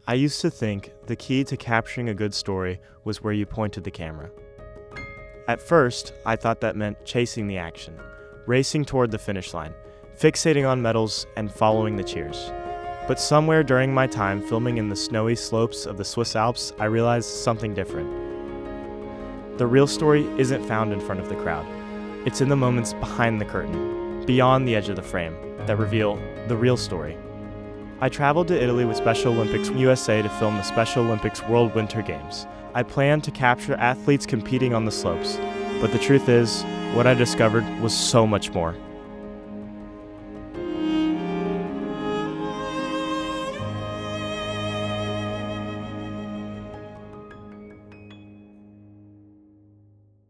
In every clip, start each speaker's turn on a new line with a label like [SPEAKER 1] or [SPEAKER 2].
[SPEAKER 1] I used to think the key to capturing a good story was where you pointed the camera. At first, I thought that meant chasing the action, racing toward the finish line, fixating on medals, and following the cheers. But somewhere during my time filming in the snowy slopes of the Swiss Alps, I realized something different. The real story isn't found in front of the crowd. It's in the moments behind the curtain, beyond the edge of the frame, that reveal the real story. I traveled to Italy with Special Olympics USA to film the Special Olympics World Winter Games. I planned to capture athletes competing on the slopes, but the truth is, what I discovered was so much more.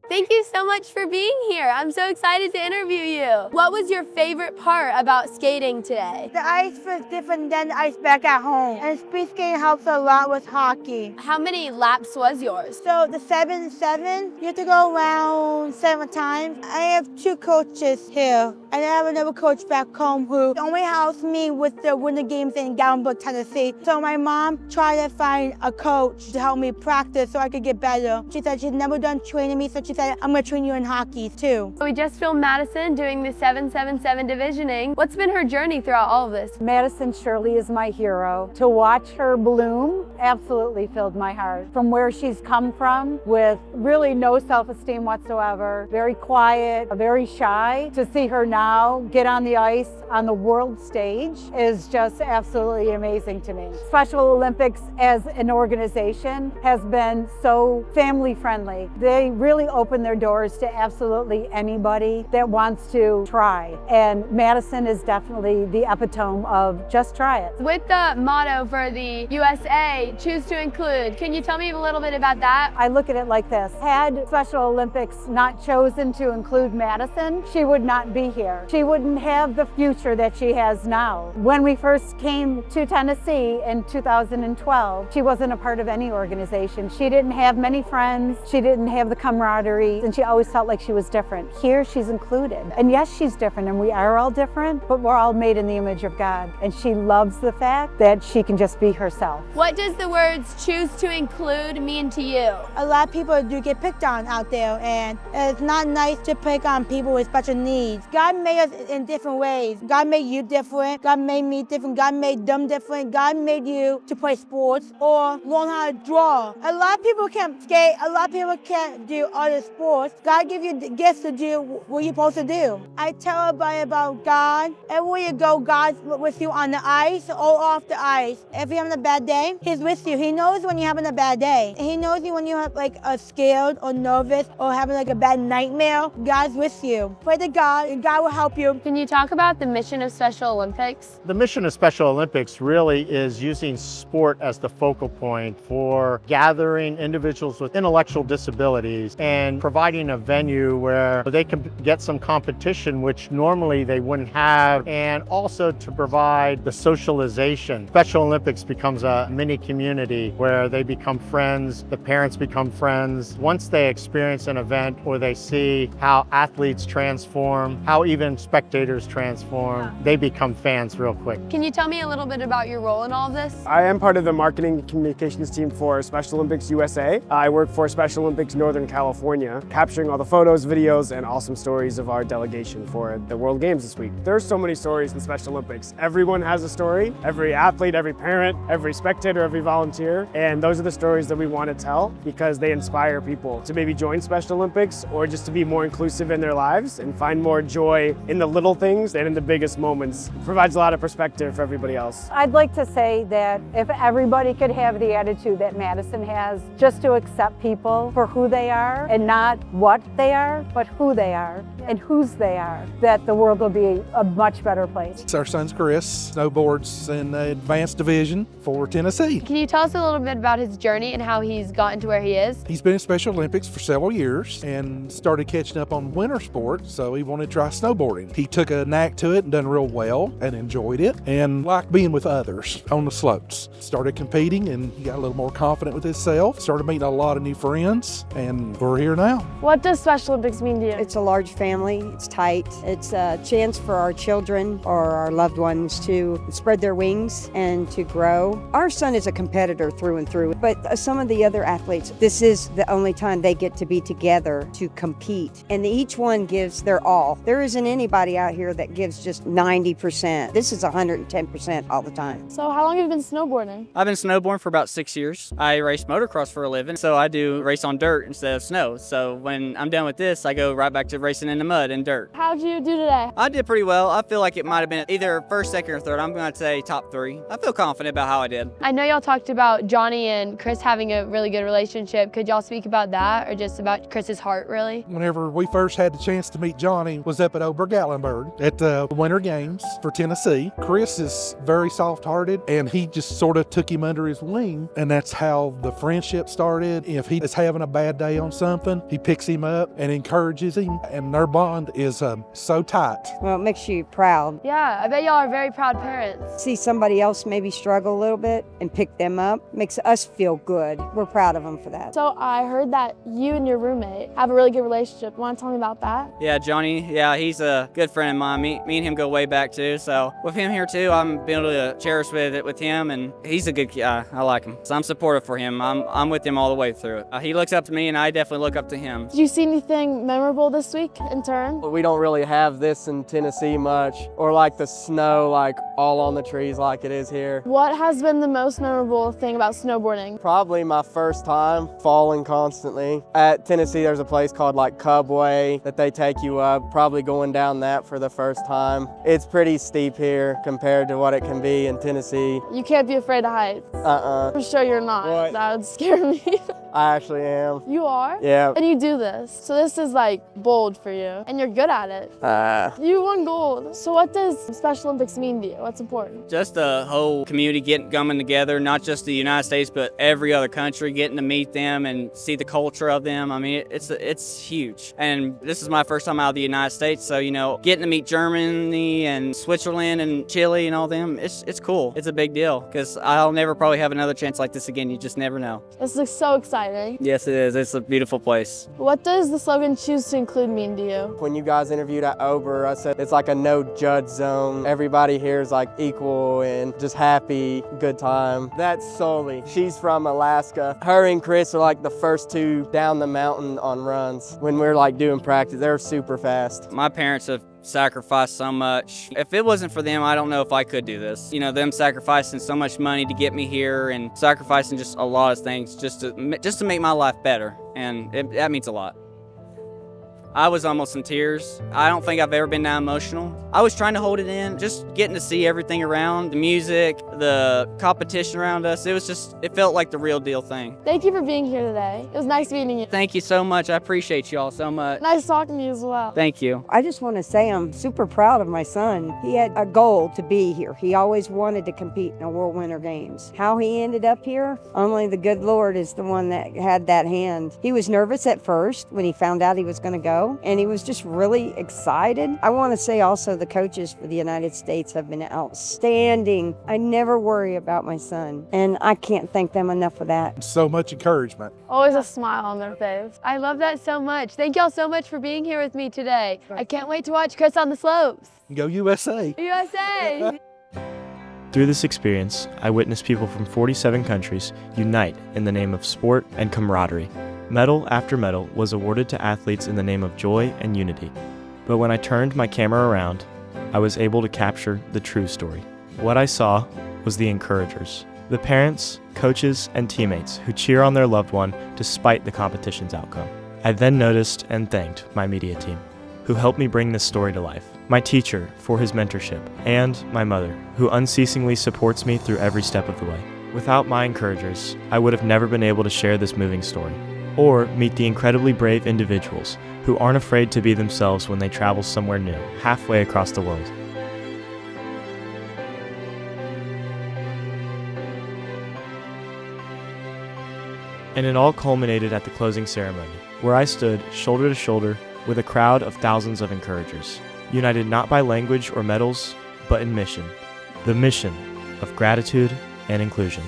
[SPEAKER 2] Thank you so much for being here. I'm so excited to interview you. What was your favorite part about skating today?
[SPEAKER 3] The ice was different than the ice back at home. And speed skating helps a lot with hockey.
[SPEAKER 2] How many laps was yours?
[SPEAKER 3] So the 7-7, you have to go around 7 times. I have 2 coaches here. And I have another coach back home who only helps me with the Winter Games in Gallenberg, Tennessee. So my mom tried to find a coach to help me practice so I could get better. She said she's never done training me, so she said, I'm gonna train you in hockey too.
[SPEAKER 2] We just filmed Madison doing the 777 divisioning. What's been her journey throughout all of this?
[SPEAKER 4] Madison surely is my hero. To watch her bloom absolutely filled my heart. From where she's come from with really no self-esteem whatsoever, very quiet, very shy, to see her now get on the ice on the world stage is just absolutely amazing to me. Special Olympics as an organization has been so family friendly. They really open their doors to absolutely anybody that wants to try. And Madison is definitely the epitome of just try it.
[SPEAKER 2] With the motto for the USA, choose to include, can you tell me a little bit about that?
[SPEAKER 4] I look at it like this. Had Special Olympics not chosen to include Madison, she would not be here. She wouldn't have the future that she has now. When we first came to Tennessee in 2012, she wasn't a part of any organization. She didn't have many friends. She didn't have the camaraderie, and she always felt like she was different. Here, she's included. And yes, she's different, and we are all different, but we're all made in the image of God. And she loves the fact that she can just be herself.
[SPEAKER 2] What does the words choose to include mean to you?
[SPEAKER 3] A lot of people do get picked on out there, and it's not nice to pick on people with special needs. God made us in different ways. God made you different. God made me different. God made them different. God made you to play sports or learn how to draw. A lot of people can't skate. A lot of people can't do other sports. God gives you the gifts to do what you're supposed to do. I tell everybody about God. Everywhere you go, God's with you on the ice or off the ice. If you're having a bad day, He's with you. He knows when you're having a bad day. He knows you when you're scared or nervous or having a bad nightmare. God's with you. Pray to God, and God will help you.
[SPEAKER 2] Can you talk about the mission of Special Olympics?
[SPEAKER 5] The mission of Special Olympics really is using sport as the focal point for gathering individuals with intellectual disabilities and providing a venue where they can get some competition which normally they wouldn't have, and also to provide the socialization. Special Olympics becomes a mini community where they become friends, the parents become friends. Once they experience an event or they see how athletes transform, how even spectators transform, they become fans real quick.
[SPEAKER 2] Can you tell me a little bit about your role in all of this?
[SPEAKER 6] I am part of the marketing and communications team for Special Olympics USA. I work for Special Olympics Northern California, capturing all the photos, videos, and awesome stories of our delegation for the World Games this week. There's so many stories in Special Olympics. Everyone has a story, every athlete, every parent, every spectator, every volunteer, and those are the stories that we want to tell because they inspire people to maybe join Special Olympics or just to be more inclusive in their lives and find more joy in the little things and in the biggest moments. It provides a lot of perspective for everybody else.
[SPEAKER 4] I'd like to say that if everybody could have the attitude that Madison has, just to accept people for who they are and not what they are, but who they are and whose they are, that the world will be a much better place.
[SPEAKER 7] Our son's Chris, snowboards in the advanced division for Tennessee.
[SPEAKER 2] Can you tell us a little bit about his journey and how he's gotten to where he is?
[SPEAKER 7] He's been in Special Olympics for several years and started catching up on winter sports, so he wanted to try snowboarding. He took a knack to it and done real well and enjoyed it and liked being with others on the slopes. Started competing and he got a little more confident with himself, started meeting a lot of new friends, and we're here now.
[SPEAKER 2] What does Special Olympics mean to you?
[SPEAKER 8] It's a large family. family. It's tight. It's a chance for our children or our loved ones to spread their wings and to grow. Our son is a competitor through and through, but some of the other athletes, this is the only time they get to be together to compete. And each one gives their all. There isn't anybody out here that gives just 90%. This is 110% all the time.
[SPEAKER 2] So how long have you been snowboarding?
[SPEAKER 9] I've been snowboarding for about 6 years. I race motocross for a living, so I do race on dirt instead of snow. So when I'm done with this, I go right back to racing in the mud and dirt.
[SPEAKER 2] How'd you do today?
[SPEAKER 9] I did pretty well. I feel like it might have been either first, second, or third. I'm going to say top 3. I feel confident about how I did.
[SPEAKER 2] I know y'all talked about Johnny and Chris having a really good relationship. Could y'all speak about that or just about Chris's heart, really?
[SPEAKER 7] Whenever we first had the chance to meet Johnny was up at Obergallenberg at the Winter Games for Tennessee. Chris is very soft-hearted, and he just sort of took him under his wing, and that's how the friendship started. If he is having a bad day on something, he picks him up and encourages him, and their bond is so tight.
[SPEAKER 8] Well, it makes you proud.
[SPEAKER 2] Yeah, I bet y'all are very proud parents.
[SPEAKER 8] See somebody else maybe struggle a little bit and pick them up makes us feel good. We're proud of them for that.
[SPEAKER 2] So I heard that you and your roommate have a really good relationship. Want to tell me about that?
[SPEAKER 9] Yeah, Johnny, he's a good friend of mine. Me and him go way back too. So with him here too, I'm being able to cherish with him, and he's a good guy. I like him. So I'm supportive for him. I'm with him all the way through it. He looks up to me, and I definitely look up to him.
[SPEAKER 2] Did you see anything memorable this week in Turin?
[SPEAKER 10] We don't really have this in Tennessee much, or like the snow like all on the trees like it is here.
[SPEAKER 2] What has been the most memorable thing about snowboarding?
[SPEAKER 10] Probably my first time falling constantly. At Tennessee there's a place called like Cubway that they take you up, probably going down that for the first time. It's pretty steep here compared to what it can be in Tennessee.
[SPEAKER 2] You can't be afraid of heights. I'm sure you're not.
[SPEAKER 10] What?
[SPEAKER 2] That would scare me.
[SPEAKER 10] I actually am.
[SPEAKER 2] You are?
[SPEAKER 10] Yeah.
[SPEAKER 2] And you do this. So this is like bold for you. And you're good at it. You won gold. So what does Special Olympics mean to you? What's important?
[SPEAKER 9] Just the whole community coming together, not just the United States, but every other country, getting to meet them and see the culture of them. I mean, it's huge. And this is my first time out of the United States, so, getting to meet Germany and Switzerland and Chile and all them, it's cool. It's a big deal, because I'll never probably have another chance like this again. You just never know.
[SPEAKER 2] This looks so exciting.
[SPEAKER 9] Yes, it is. It's a beautiful place.
[SPEAKER 2] What does the slogan "Choose to Include" mean to you?
[SPEAKER 10] When you guys interviewed at Ober, I said it's like a no judge zone. Everybody here is like equal and just happy, good time. That's Sully. She's from Alaska. Her and Chris are like the first 2 down the mountain on runs. When we're like doing practice, they're super fast.
[SPEAKER 9] My parents have sacrificed so much. If it wasn't for them, I don't know if I could do this. Them sacrificing so much money to get me here and sacrificing just a lot of things just to make my life better, and that means a lot. I was almost in tears. I don't think I've ever been that emotional. I was trying to hold it in, just getting to see everything around, the music, the competition around us. It felt like the real deal thing.
[SPEAKER 2] Thank you for being here today. It was nice meeting you.
[SPEAKER 9] Thank you so much. I appreciate y'all so much.
[SPEAKER 2] Nice talking to you as well.
[SPEAKER 9] Thank you.
[SPEAKER 8] I just want to say I'm super proud of my son. He had a goal to be here. He always wanted to compete in the World Winter Games. How he ended up here, only the good Lord is the one that had that hand. He was nervous at first when he found out he was going to go, and he was just really excited. I want to say also the coaches for the United States have been outstanding. I never worry about my son, and I can't thank them enough for that.
[SPEAKER 7] So much encouragement.
[SPEAKER 2] Always a smile on their face. I love that so much. Thank y'all so much for being here with me today. I can't wait to watch Chris on the slopes.
[SPEAKER 7] Go USA.
[SPEAKER 2] USA!
[SPEAKER 1] Through this experience, I witnessed people from 47 countries unite in the name of sport and camaraderie. Medal after medal was awarded to athletes in the name of joy and unity. But when I turned my camera around, I was able to capture the true story. What I saw was the encouragers, the parents, coaches, and teammates who cheer on their loved one despite the competition's outcome. I then noticed and thanked my media team, who helped me bring this story to life, my teacher for his mentorship, and my mother, who unceasingly supports me through every step of the way. Without my encouragers, I would have never been able to share this moving story, or meet the incredibly brave individuals who aren't afraid to be themselves when they travel somewhere new, halfway across the world. And it all culminated at the closing ceremony, where I stood shoulder to shoulder with a crowd of thousands of encouragers, united not by language or medals, but in mission, the mission of gratitude and inclusion.